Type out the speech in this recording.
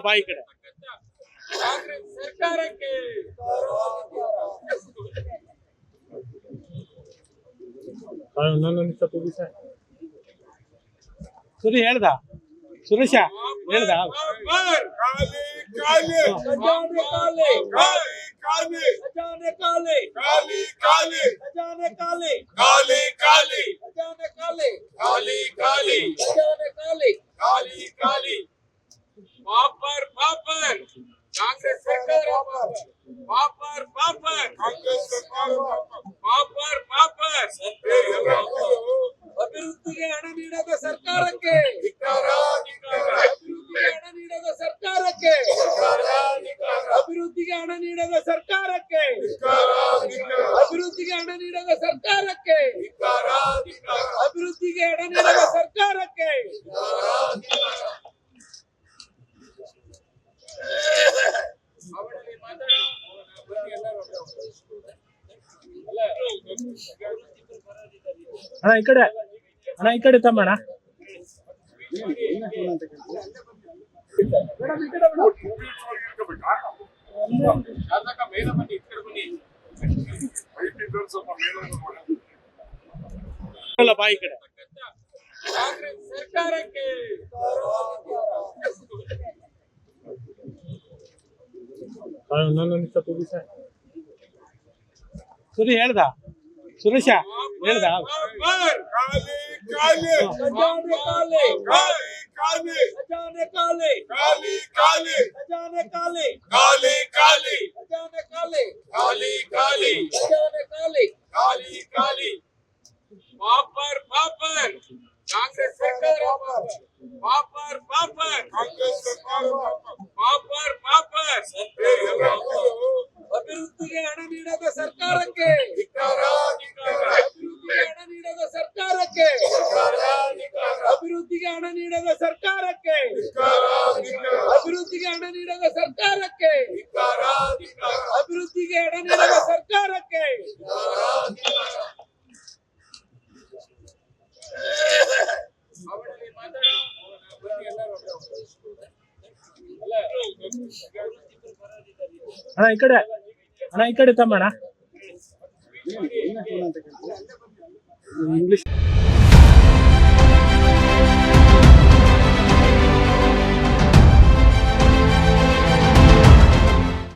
ಬಾಯಿ ಕಡೆ ಸರ್ಕಾರಕ್ಕೆ ಸುರಿ ಹೇಳ್ದ ಸುರೇಶ ಹೇಳ್ದ ಪಾಪರ್ ಪಾಪರ್ ಕಾಂಗ್ರೆಸ್ ಸರ್ಕಾರ ಪಾಪರ್ ಪಾಪರ್ ಕಾಂಗ್ರೆಸ್ ಸರ್ಕಾರ ಪಾಪರ್ ಪಾಪರ್ ಅಭಿವೃದ್ಧಿಗೆ ಹಣ ನೀಡದ ಸರ್ಕಾರಕ್ಕೆ ಅಭಿವೃದ್ಧಿಗೆ ಹಣ ನೀಡದ ಸರ್ಕಾರಕ್ಕೆ ಅಭಿವೃದ್ಧಿಗೆ ಹಣ ನೀಡದ ಸರ್ಕಾರಕ್ಕೆ ಅಭಿವೃದ್ಧಿಗೆ ಹಣ ನೀಡದ ಸರ್ಕಾರಕ್ಕೆ ಅಭಿವೃದ್ಧಿಗೆ ಹಣ ನೀಡದ ಸರ್ಕಾರಕ್ಕೆ ಅಣ್ಣ ಈ ಕಡೆ ಅಣ್ಣ ಈ ಕಡೆ ತಮ್ಮಣ್ಣ ಬಾಯಿ ಕಡೆ ಕಾಂಗ್ರೆಸ್ ಸರ್ಕಾರಕ್ಕೆ ಸುರಿ ಹೇಳ್ದ ಸುರೇಶ ಹೇಳ್ದ ಪಾಪರ್ ಪಾಪರ್ ಕಾಂಗ್ರೆಸ್ ಸರ್ಕಾರ ಪಾಪರ್ ಪಾಪರ್ ಕಾಂಗ್ರೆಸ್ ಸರ್ಕಾರ ಪಾಪರ್ ಪಾಪರ್ ಅಭಿವೃದ್ಧಿಗೆ ಹಣ ನೀಡದ ಸರ್ಕಾರಕ್ಕೆ ಅಭಿವೃದ್ಧಿಗೆ ಹಣ ನೀಡದ ಸರ್ಕಾರಕ್ಕೆ ಅಭಿವೃದ್ಧಿಗೆ ಹಣ ನೀಡದ ಸರ್ಕಾರಕ್ಕೆ ಅಭಿವೃದ್ಧಿಗೆ ಹಣ ನೀಡದ ಸರ್ಕಾರಕ್ಕೆ ಅಭಿವೃದ್ಧಿಗೆ ಹಣ ನೀಡದ ಸರ್ಕಾರಕ್ಕೆ ಅಣ್ಣ ಈ ಕಡೆ ಅಣ್ಣ ಈ ಕಡೆ ತಮ್ಮಣ್ಣ ಇಂಗ್ಲಿಷ್